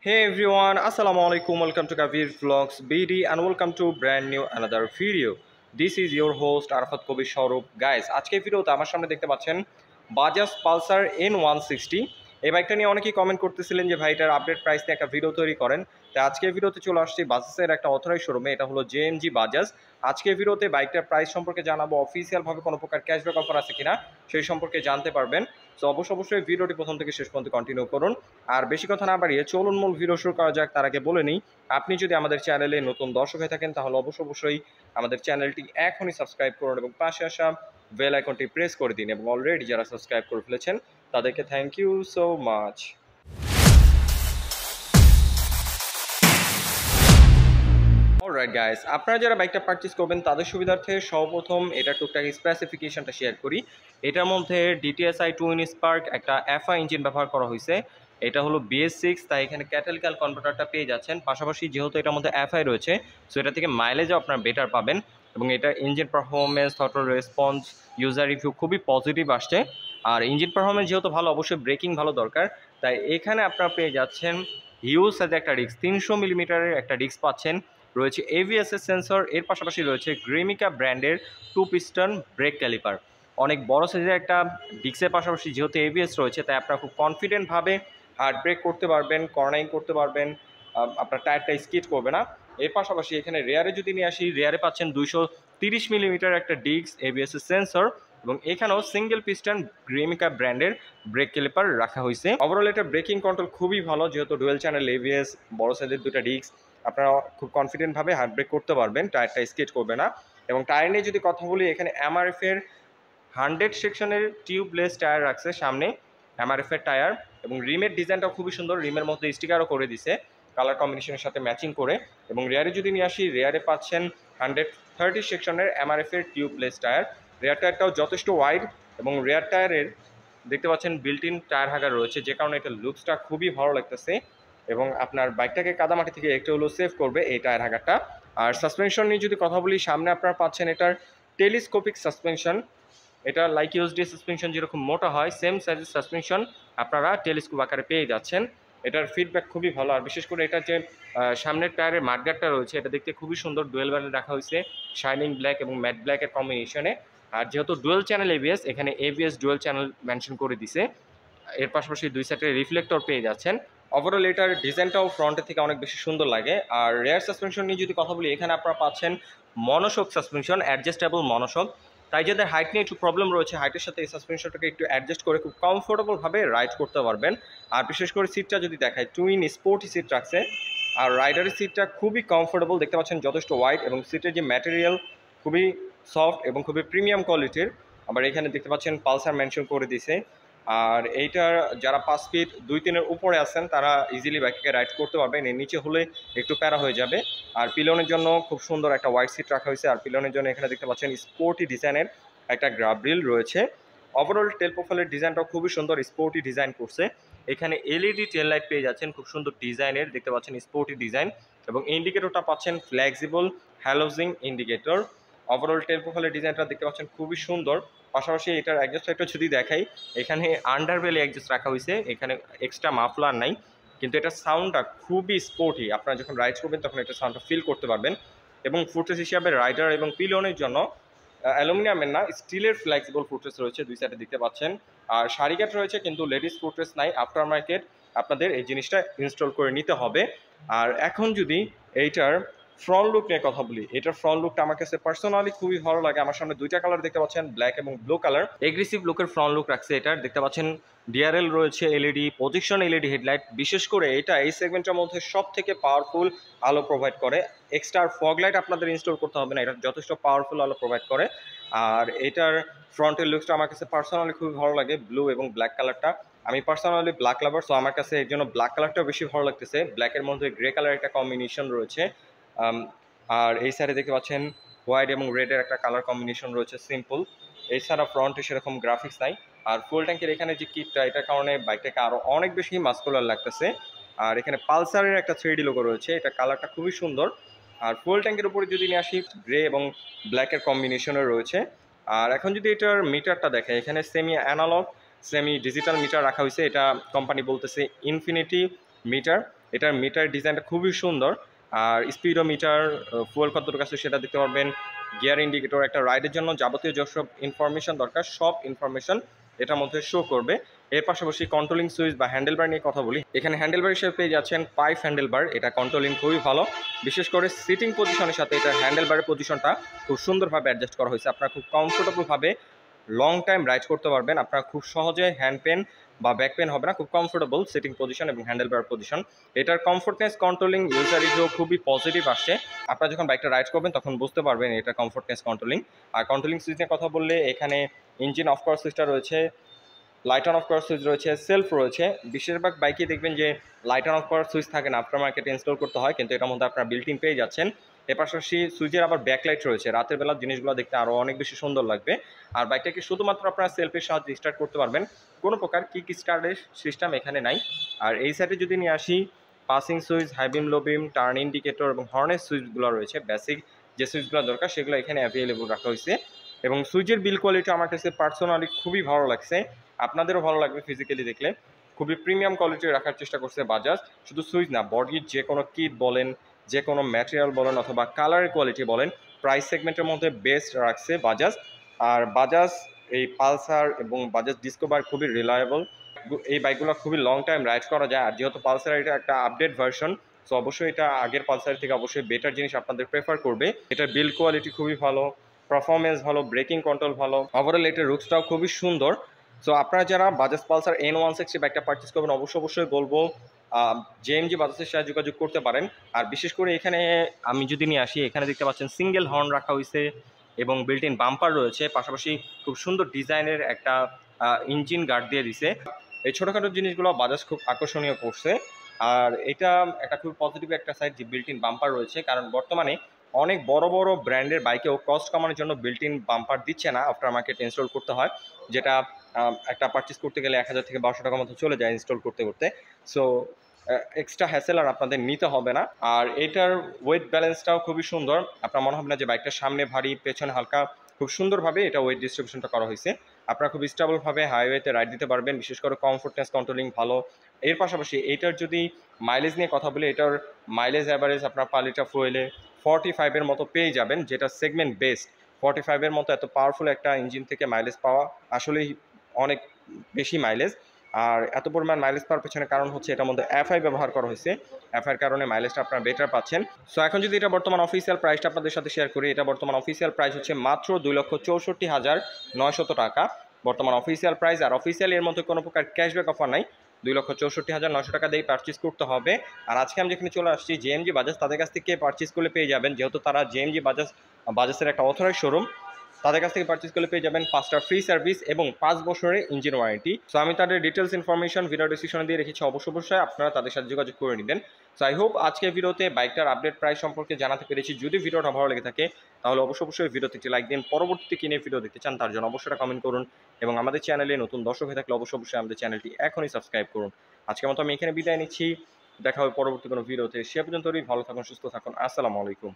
Hey everyone, Assalamu alaikum. Welcome to Kavir Vlogs BD and welcome to brand new another video. This is your host Arafat Kobir Shaurup. Guys, আজকে ভিডিওতে আমার সামনে দেখতে পাচ্ছেন Bajaj Pulsar N160। এই বাইকটা নিয়ে অনেকেই কমেন্ট করতেছিলেন যে ভাই এটার আপডেট প্রাইস নিয়ে একটা ভিডিও তৈরি করেন। তাই আজকে ভিডিওতে চলে আসছি বাজাজের একটা অথরাইজড শোরুমে, এটা হলো JMG বাজাজ। আজকে ভিডিওতে বাইকটার প্রাইস সম্পর্কে জানাবো, অফিসিয়াল ভাবে কোনো প্রকার ক্যাশব্যাক অফার আছে কিনা সেই সম্পর্কে জানতে পারবেন। তো অবশ্যই ভিডিওটি প্রথম থেকে শেষ পর্যন্ত কন্টিনিউ করুন। আর বেশি কথা না বাড়িয়ে চলুন মূল ভিডিও শুরু করা যাক। তার আগে বলে নিই, আপনি যদি আমাদের চ্যানেলে নতুন দর্শক হয়ে থাকেন তাহলে অবশ্যই আমাদের চ্যানেলটি এখনই সাবস্ক্রাইব করুন এবং পাশে আসা বেল আইকনটি প্রেস করে দিন। এবং অলরেডি যারা সাবস্ক্রাইব করে ফেলেছেন তাদেরকে thank you so much. Alright guys, আপনারা যারা বাইকটা পারচেজ করবেন তাদের সুবিধার্থে সর্বপ্রথম এটা টুকটাক স্পেসিফিকেশনটা শেয়ার করি। এটার মধ্যে DTSI টুইন স্পার্ক একটা FI ইঞ্জিন ব্যবহার করা হয়েছে। এটা হলো BS6, তাই এখানে ক্যাটালিক্যাল কনভার্টারটা পেয়ে যাচ্ছেন। পাশাপাশি যেহেতু এটার মধ্যে FI রয়েছে, সো এটা থেকে মাইলেজও আপনারা বেটার পাবেন। এবং এটা engine performance, throttle response, user review খুবই পজিটিভ আসছে। আর ইঞ্জিন পারফরমেন্স যেহেতু ভালো, অবশ্যই ব্রেকিং ভালো দরকার। তাই এখানে আপনারা পেয়ে যাচ্ছেন হিউজ সাইজের একটা ডিস্ক, 300 মিলিমিটারের একটা ডিস্ক পাচ্ছেন। রয়েছে ABS সেন্সর, এর পাশাপাশি রয়েছে গ্রেমিকা ব্র্যান্ডের 2 পিস্টন ব্রেক ক্যালিপার। অনেক বড় সাইজের একটা ডিস্কের পাশাপাশি যেহেতু ABS রয়েছে, তাই আপনারা খুব কনফিডেন্টভাবে হার্ড ব্রেক করতে পারবেন, কর্নারিং করতে পারবেন, আপনার টায়ারটা স্কিড করবে না। এর পাশাপাশি এখানে রেয়ারে যদি নিয়ে আসি, রেয়ারে পাচ্ছেন 230 মিলিমিটার একটা ডিস্ক, ABS সেন্সর এবং এখানেও সিঙ্গেল পিস্টন গ্রেমিকা ব্র্যান্ডের ব্রেক ক্যালিপার রাখা হয়েছে। ওভারঅল এটা ব্রেকিং কন্ট্রোল খুবই ভালো, যেহেতু ডুয়েল চ্যানেল ABS, বড় সাইজের দুটো ডিস্ক, আপনারা খুব কনফিডেন্টভাবে হার্ড ব্রেক করতে পারবেন, টায়ারটা স্কেচ করবে না। এবং টায়ার নিয়ে যদি কথা বলি, এখানে MRF এর 100 সেকশনের টিউবলেস টায়ার রাখছে সামনে, MRF এর টায়ার। এবং রিমের ডিজাইনটাও খুবই সুন্দর, রিমের মধ্যে স্টিকারও করে দিছে কালার কম্বিনেশনের সাথে ম্যাচিং করে। এবং রেয়ারে যদি নিয়ে আসি, রেয়ারে পাচ্ছেন 130 সেকশনের MRF এর টিউবলেস টায়ার। রেয়ার টায়ারটাও যথেষ্ট ওয়াইড এবং রেয়ার টায়ারের দেখতে পাচ্ছেন বিল্ট ইন টায়ার হাগার রয়েছে, যে কারণে এটা লুকসটা খুবই ভালো লাগতেছে এবং আপনার বাইকটাকে কাদামাটি থেকে একটু হলেও সেভ করবে এই টায়ার হাগারটা। আর সাসপেনশন নিয়ে যদি কথা বলি, সামনে আপনারা পাচ্ছেন এটার টেলিস্কোপিক সাসপেনশন। এটা লাইক ইউএসডি সাসপেনশন যেরকম মোটা হয়, সেম সাইজের সাসপেনশন আপনারা টেলিস্কোপ আকারে পেয়ে যাচ্ছেন। এটার ফিডব্যাক খুবই ভালো। আর বিশেষ করে এটা যে সামনের টায়ারের মাঠগার্ডটা রয়েছে, এটা দেখতে খুবই সুন্দর, ডুয়েল ব্যারেল রাখা হয়েছে শাইনিং ব্ল্যাক এবং ম্যাট ব্ল্যাকের কম্বিনেশনে। আর যেহেতু ডুয়েল চ্যানেল ABS, এখানে ABS ডুয়েল চ্যানেল মেনশন করে দিছে। এর পাশাপাশি দুই সাইডে রিফ্লেক্টর পেয়ে যাচ্ছেন। ওভারঅল এটার ডিজাইনটাও ফ্রন্টের থেকে অনেক বেশি সুন্দর লাগে। আর রেয়ার সাসপেনশন নিয়ে যদি কথা বলি, এখানে আপনারা পাচ্ছেন মনোশক সাসপেনশন, অ্যাডজাস্টেবল মনোশক। তাই যাদের হাইট নিয়ে একটু প্রবলেম রয়েছে, হাইটের সাথে এই সাসপেনশনটাকে একটু অ্যাডজাস্ট করে খুব কমফোর্টেবলভাবে রাইড করতে পারবেন। আর বিশেষ করে সিটটা যদি দেখায়, টুইন স্পোর্টি সিট রাখছে। আর রাইডারের সিটটা খুবই কমফোর্টেবল, দেখতে পাচ্ছেন যথেষ্ট ওয়াইড এবং সিটের যে ম্যাটেরিয়াল খুবই সফট এবং খুবই প্রিমিয়াম কোয়ালিটির। আবার এখানে দেখতে পাচ্ছেন পালসার মেনশন করে দিছে। আর এইটার যারা 5 ফিট 2-3-এর উপরে আছেন তারা ইজিলি বাইককে রাইড করতে পারবেন, এর নিচে হলে একটু প্যারা হয়ে যাবে। আর পিলনের জন্য খুব সুন্দর একটা হোয়াইট সিট রাখা হয়েছে। আর পিলনের জন্য এখানে দেখতে পাচ্ছেন স্পোর্টি ডিজাইনের একটা গ্রাব্রিল রয়েছে। ওভারঅল টেল প্রোফাইলের ডিজাইনটাও খুবই সুন্দর, স্পোর্টি ডিজাইন করছে। এখানে LED টেল লাইট পেয়ে যাচ্ছেন খুব সুন্দর ডিজাইনের, দেখতে পাচ্ছেন স্পোর্টি ডিজাইন। এবং ইন্ডিকেটরটা পাচ্ছেন ফ্লেক্সিবল হ্যালোজিং ইন্ডিকেটর। ওভারঅল টেল প্রোফাইলের ডিজাইনটা দেখতে পাচ্ছেন খুবই সুন্দর। পাশাপাশি এটার অ্যাডজাস্ট লাইটটা যদি দেখাই, এখানে আন্ডারবেলি অ্যাডজাস্ট রাখা হয়েছে, এখানে এক্সট্রা মাফলার নাই, কিন্তু এটার সাউন্ডটা খুবই স্পোর্টি। আপনারা যখন রাইড করবেন তখন এটা সাউন্ডটা ফিল করতে পারবেন। এবং ফুটরেস হিসাবে রাইডার এবং পিলনের জন্য অ্যালুমিনিয়ামের না, স্টিলের ফ্লেক্সিবল ফুটরেস রয়েছে দুই সাইডে দেখতে পাচ্ছেন। আর সারিকাট রয়েছে, কিন্তু লেডিস ফুটরেস নাই, আফটার মার্কেট আপনাদের এই জিনিসটা ইনস্টল করে নিতে হবে। আর এখন যদি এইটার ফ্রন্ট লুক নিয়ে কথা বলি, এটার ফ্রন্ট লুকটা আমার কাছে পার্সোনালি খুবই ভালো লাগে। আমার সামনে দুইটা কালার দেখতে পাচ্ছেন, ব্ল্যাক এবং ব্লু কালার। এগ্রেসিভ লুকের ফ্রন্ট লুক রাখছে এটার, দেখতে পাচ্ছেন DRL রয়েছে, LED পজিশন, LED হেডলাইট। বিশেষ করে এটা এই সেগমেন্টের মধ্যে সব থেকে পাওয়ারফুল আলো প্রোভাইড করে। এক্সট্রা ফগ লাইট আপনাদের ইনস্টল করতে হবে না, এটা যথেষ্ট পাওয়ারফুল আলো প্রোভাইড করে। আর এটার ফ্রন্টের লুকসটা আমার কাছে পার্সোনালি খুবই ভালো লাগে, ব্লু এবং ব্ল্যাক কালারটা। আমি পার্সোনালি ব্ল্যাক লাভার, সো আমার কাছে এর জন্য ব্ল্যাক কালারটাও বেশি ভালো লাগতেছে। ব্ল্যাকের মধ্যে গ্রে কালার একটা কম্বিনেশন রয়েছে। আর এই সাইডে দেখতে পাচ্ছেন হোয়াইট এবং রেডের একটা কালার কম্বিনেশন রয়েছে সিম্পল। এছাড়া ফ্রন্টে সেরকম গ্রাফিক্স নাই। আর ফুল ট্যাঙ্কের এখানে যে কিটটা, এটার কারণে বাইকটাকে আরও অনেক বেশি মাস্কুলার লাগতেছে। আর এখানে পালসারের একটা 3D লোগো রয়েছে, এটা কালারটা খুবই সুন্দর। আর ফুল ট্যাঙ্কের উপরে যদি নিয়ে আসি, গ্রে এবং ব্ল্যাকের কম্বিনেশনও রয়েছে। আর এখন যদি এটার মিটারটা দেখে, এখানে semi analog semi digital meter রাখা হয়েছে। এটা কোম্পানি বলতেছে ইনফিনিটি মিটার। এটার মিটার ডিজাইনটা খুবই সুন্দর। আর স্পিডোমিটার, ফুয়েল কতটুকু আছে সেটা দেখতে পারবেন। গিয়ার ইন্ডিকেটর, একটা রাইডের জন্য যাবতীয় যেসব ইনফরমেশন দরকার সব ইনফরমেশন এটার মধ্যে শো করবে। এর পাশাপাশি কন্ট্রোলিং সুইচ বা হ্যান্ডেলবার নিয়ে কথা বলি। এখানে হ্যান্ডেলবার হিসেবে পেয়ে যাচ্ছেন পাইপ হ্যান্ডেলবার। এটা কন্ট্রোলিং খুবই ভালো, বিশেষ করে সিটিং পজিশনের সাথে এটা হ্যান্ডেলবারের পজিশনটা খুব সুন্দরভাবে অ্যাডজাস্ট করা হয়েছে। আপনারা খুব কমফোর্টেবলভাবে লং টাইম রাইড করতে পারবেন। আপনারা খুব সহজে হ্যান্ড পেন বা ব্যাক পেন হবে না, খুব কমফোর্টেবল সিটিং পজিশন এবং হ্যান্ডেলবার পজিশন। এটার কমফোর্টনেস, কন্ট্রোলিং, ইউজার রিভিউ খুবই পজিটিভ আসছে। আপনারা যখন বাইকটা রাইড করবেন তখন বুঝতে পারবেন এটা কমফোর্টনেস, কন্ট্রোলিং। আর কন্ট্রোলিং সুইচ নিয়ে কথা বললে এখানে ইঞ্জিন অফ করার সুইচটা রয়েছে, লাইট অন অফ করার সুইচ রয়েছে, সেলফ রয়েছে। বেশিরভাগ বাইকে দেখবেন যে লাইট অন অফ করার সুইচ থাকে না, আফটার মার্কেটে ইনস্টল করতে হয়, কিন্তু এটার মধ্যে আপনার বিল্ট ইন পেয়ে যাচ্ছেন। এর পাশাপাশি সুইচের আবার ব্যাকলাইট রয়েছে, রাতের বেলা জিনিসগুলো দেখতে আরও অনেক বেশি সুন্দর লাগবে। আর বাইকটাকে শুধুমাত্র আপনারা সেলফের সাহায্যে স্টার্ট করতে পারবেন, কোনো প্রকার কিক স্টার্টের সিস্টেম এখানে নাই। আর এই সাইডে যদি নিয়ে আসি, পাসিং সুইচ, হাইবিম, লোবিম, টার্ন ইন্ডিকেটর এবং হর্নের সুইচগুলো রয়েছে। বেসিক যে সুইচগুলো দরকার সেগুলো এখানে অ্যাভেলেবল রাখা হয়েছে। এবং সুইচের বিল কোয়ালিটি আমার কাছে পার্সোনালি খুবই ভালো লাগছে, আপনাদেরও ভালো লাগবে ফিজিক্যালি দেখলে। খুবই প্রিমিয়াম কোয়ালিটি রাখার চেষ্টা করছে বাজাজ। শুধু সুইচ না, বডির যে কোনো কিট বলেন, যে কোনো ম্যাটেরিয়াল বলেন অথবা কালারের কোয়ালিটি বলেন, প্রাইস সেগমেন্টের মধ্যে বেস্ট রাখছে বাজাজ। আর বাজাজ এই পালসার এবং বাজাজ ডিসকভার খুবই রিলায়েবল। এই বাইকগুলো খুবই লং টাইম রাইড করা যায়। আর যেহেতু পালসার এটা একটা আপডেট ভার্সন, সো অবশ্যই এটা আগের পালসার থেকে অবশ্যই বেটার জিনিস আপনাদের প্রেফার করবে। এটার বিল্ড কোয়ালিটি খুবই ভালো, পারফরমেন্স ভালো, ব্রেকিং কন্ট্রোল ভালো, ওভারঅল এটার লুকসটাও খুবই সুন্দর। সো আপনারা যারা বাজাজ পালসার N160 বাইকটা পারচেস করবেন অবশ্যই বলবো জেএমজি বাজাজের সাথে যোগাযোগ করতে পারেন। আর বিশেষ করে এখানে আমি যদি নিয়ে আসি, এখানে দেখতে পাচ্ছেন সিঙ্গেল হর্ন রাখা হয়েছে এবং বিল্ট ইন বাম্পার রয়েছে, পাশাপাশি খুব সুন্দর ডিজাইনের একটা ইঞ্জিন গার্ড দিয়ে দিছে। এই ছোটোখাটো জিনিসগুলো বাজাজ খুব আকর্ষণীয় করছে। আর এটা একটা খুব পজিটিভ একটা সাইড যে বিল্ট ইন বাম্পার রয়েছে, কারণ বর্তমানে অনেক বড় বড় ব্র্যান্ডের বাইকেও কস্ট কমানোর জন্য বিল্ট ইন বাম্পার দিচ্ছে না, আফটার মার্কেট ইনস্টল করতে হয়, যেটা একটা পারচেস করতে গেলে 1000 থেকে 1200 টাকার মতো চলে যায় ইনস্টল করতে করতে। সো এক্সট্রা হ্যাসেল আর আপনাদের নিতে হবে না। আর এটার ওয়েট ব্যালেন্সটাও খুবই সুন্দর, আপনার মনে হবে না যে বাইকটার সামনে ভারী পেছনে হালকা, খুব সুন্দরভাবে এটা ওয়েট ডিস্ট্রিবিউশনটা করা হয়েছে। আপনারা খুব স্টেবলভাবে হাইওয়েতে রাইড দিতে পারবেন, বিশেষ করে কমফোর্টনেস, কন্ট্রোলিং ভালো। এর পাশাপাশি এইটার যদি মাইলেজ নিয়ে কথা বলি, এটার মাইলেজ অ্যাভারেজ আপনার 5 লিটার ফুয়েলে 45-এর মতো পেয়ে যাবেন, যেটা সেগমেন্ট বেস্ট। 45-এর মতো এত পাওয়ারফুল একটা ইঞ্জিন থেকে মাইলেজ পাওয়া আসলেই অনেক বেশি মাইলেজ। আর এত পরিমাণ মাইলেজ পাওয়ার পেছনে কারণ হচ্ছে এটার মধ্যে এফআই ব্যবহার করা হয়েছে, এফআইয়ের কারণে মাইলেজটা আপনারা বেটার পাচ্ছেন। সো এখন যদি এটা বর্তমান অফিসিয়াল প্রাইসটা আপনাদের সাথে শেয়ার করি, এটা বর্তমান অফিসিয়াল প্রাইস হচ্ছে মাত্র 2,64,900 টাকা বর্তমান অফিসিয়াল প্রাইস। আর অফিসিয়াল এর মধ্যে কোনো প্রকার ক্যাশব্যাক অফার নাই, 2,64,900 টাকা দিয়ে পারচেস করতে হবে। আর আজকে আমি যেখানে চলে আসছি জেএমজি বাজাজ, তাদের কাছ থেকে পারচেস করলে পেয়ে যাবেন, যেহেতু তারা জেএমজি বাজাজের একটা অথরাইজ শোরুম, তাদের কাছ থেকে পারচেস করলে পেয়ে যাবেন 5টা ফ্রি সার্ভিস এবং 5 বছরের ইঞ্জিন ওয়ারেন্টি। সো আমি তাদের ডিটেলস ইনফরমেশন ভিডিও ডিসক্রিপশনে দিয়ে রেখেছি, অবশ্যই আপনারা তাদের সাথে যোগাযোগ করে নেবেন। সো আই হোপ আজকের ভিডিওতে বাইকটার আপডেট প্রাইস সম্পর্কে জানাতে পেরেছি। যদি ভিডিওটা ভালো লেগে থাকে তাহলে অবশ্যই ভিডিওতে একটি লাইক দিন। পরবর্তীতে কিনে ভিডিও দেখতে চান তার জন্য অবশ্যই কমেন্ট করুন, এবং আমাদের চ্যানেলে নতুন দর্শক হয়ে থাকলে অবশ্যই আমাদের চ্যানেলটি এখনই সাবস্ক্রাইব করুন। আজকের মতো আমি এখানে বিদায় নিচ্ছি, দেখা হবে পরবর্তী কোনো ভিডিওতে। সে পর্যন্ত ভালো থাকুন, সুস্থ থাকুন, আসসালামু আলাইকুম।